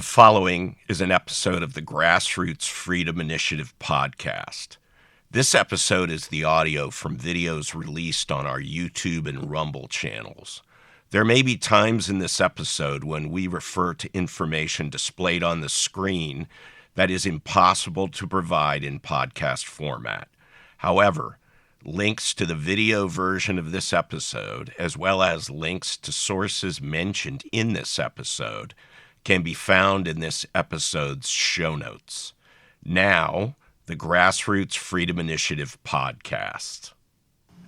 The following is an episode of the Grassroots Freedom Initiative podcast. This episode is the audio from videos released on our YouTube and Rumble channels. There may be times in this episode when we refer to information displayed on the screen that is impossible to provide in podcast format. However, links to the video version of this episode, as well as links to sources mentioned in this episode, can be found in this episode's show notes. Now, the Grassroots Freedom Initiative podcast.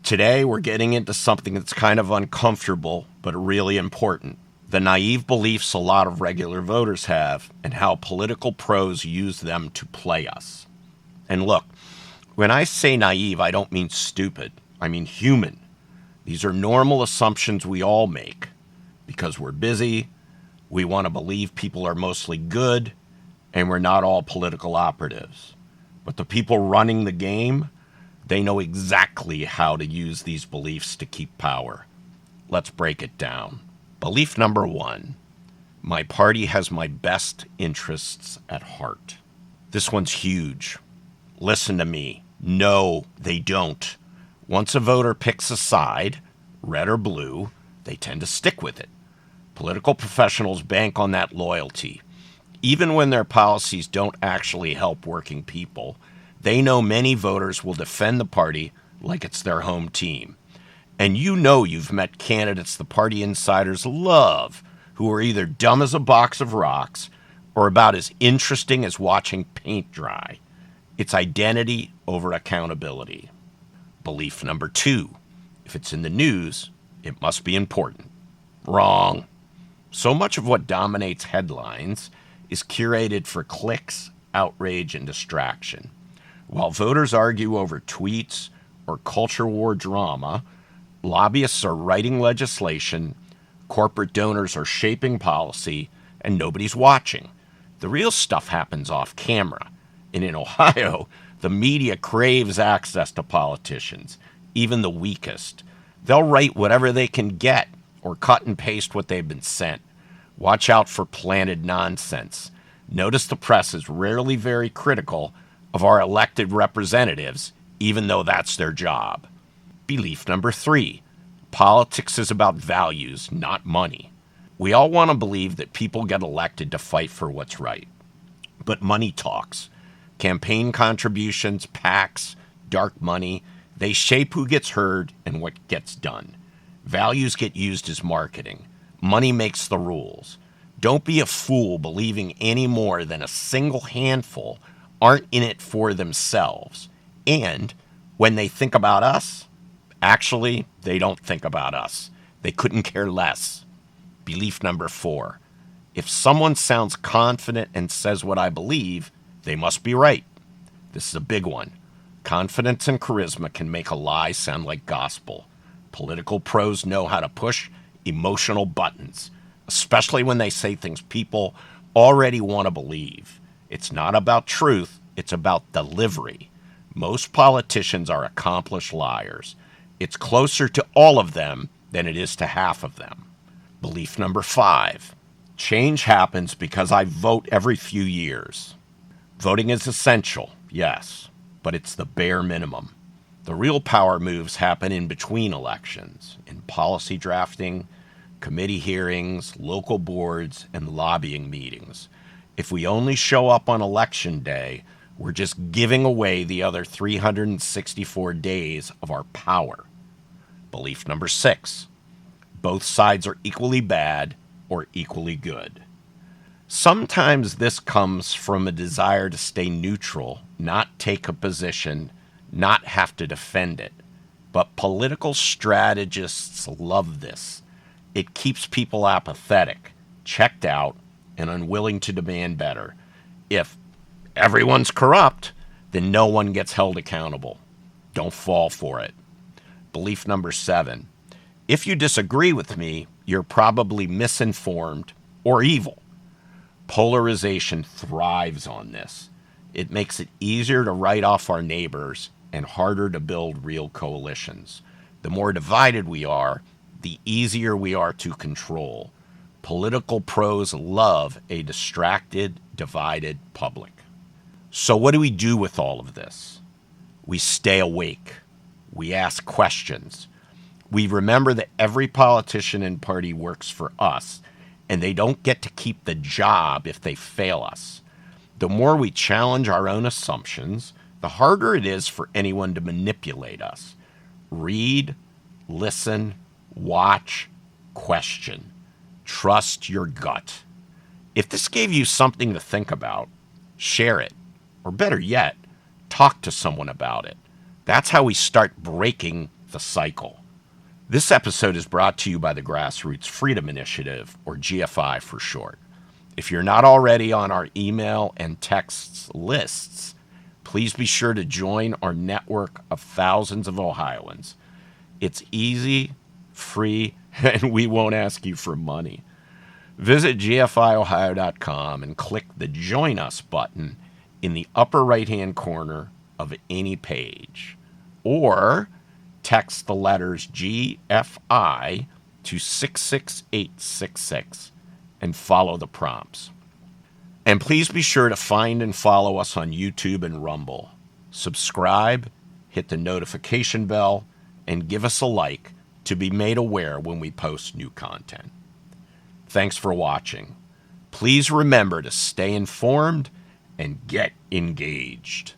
Today, we're getting into something that's kind of uncomfortable, but really important. The naive beliefs a lot of regular voters have, and how political pros use them to play us. And look, when I say naive, I don't mean stupid. I mean human. These are normal assumptions we all make. Because we're busy, we want to believe people are mostly good, and we're not all political operatives. But the people running the game, they know exactly how to use these beliefs to keep power. Let's break it down. Belief number 1, my party has my best interests at heart. This one's huge. Listen to me. No, they don't. Once a voter picks a side, red or blue, they tend to stick with it. Political professionals bank on that loyalty. Even when their policies don't actually help working people, they know many voters will defend the party like it's their home team. And you know you've met candidates the party insiders love, who are either dumb as a box of rocks or about as interesting as watching paint dry. It's identity over accountability. Belief number 2, if it's in the news, it must be important. Wrong. So much of what dominates headlines is curated for clicks, outrage, and distraction. While voters argue over tweets or culture war drama, lobbyists are writing legislation, corporate donors are shaping policy, and nobody's watching. The real stuff happens off camera. And in Ohio, the media craves access to politicians, even the weakest. They'll write whatever they can get or cut and paste what they've been sent. Watch out for planted nonsense. Notice the press is rarely very critical of our elected representatives, even though that's their job. Belief number 3, politics is about values, not money. We all want to believe that people get elected to fight for what's right. But money talks. Campaign contributions, PACs, dark money, they shape who gets heard and what gets done. Values get used as marketing. Money makes the rules. Don't be a fool believing any more than a single handful aren't in it for themselves. And when they think about us, actually, they don't think about us. They couldn't care less. Belief number 4, if someone sounds confident and says what I believe, they must be right. This is a big one. Confidence and charisma can make a lie sound like gospel. Political pros know how to push emotional buttons, especially when they say things people already want to believe. It's not about truth, it's about delivery. Most politicians are accomplished liars. It's closer to all of them than it is to half of them. Belief number 5, change happens because I vote every few years. Voting is essential, yes, but it's the bare minimum. The real power moves happen in between elections, in policy drafting, committee hearings, local boards, and lobbying meetings. If we only show up on election day, we're just giving away the other 364 days of our power. Belief number 6, both sides are equally bad or equally good. Sometimes this comes from a desire to stay neutral, not take a position, not have to defend it. But political strategists love this. It keeps people apathetic, checked out, and unwilling to demand better. If everyone's corrupt, then no one gets held accountable. Don't fall for it. Belief number 7, if you disagree with me, you're probably misinformed or evil. Polarization thrives on this. It makes it easier to write off our neighbors and harder to build real coalitions. The more divided we are, the easier we are to control. Political pros love a distracted, divided public. So what do we do with all of this? We stay awake. We ask questions. We remember that every politician and party works for us, and they don't get to keep the job if they fail us. The more we challenge our own assumptions, the harder it is for anyone to manipulate us. Read, listen, watch, question. Trust your gut. If this gave you something to think about, share it. Or better yet, talk to someone about it. That's how we start breaking the cycle. This episode is brought to you by the Grassroots Freedom Initiative, or GFI for short. If you're not already on our email and texts lists, please be sure to join our network of thousands of Ohioans. It's easy, free, and we won't ask you for money. Visit gfiohio.com and click the Join Us button in the upper right-hand corner of any page. Or text the letters GFI to 66866 and follow the prompts. And please be sure to find and follow us on YouTube and Rumble. Subscribe, hit the notification bell, and give us a like to be made aware when we post new content. Thanks for watching. Please remember to stay informed and get engaged.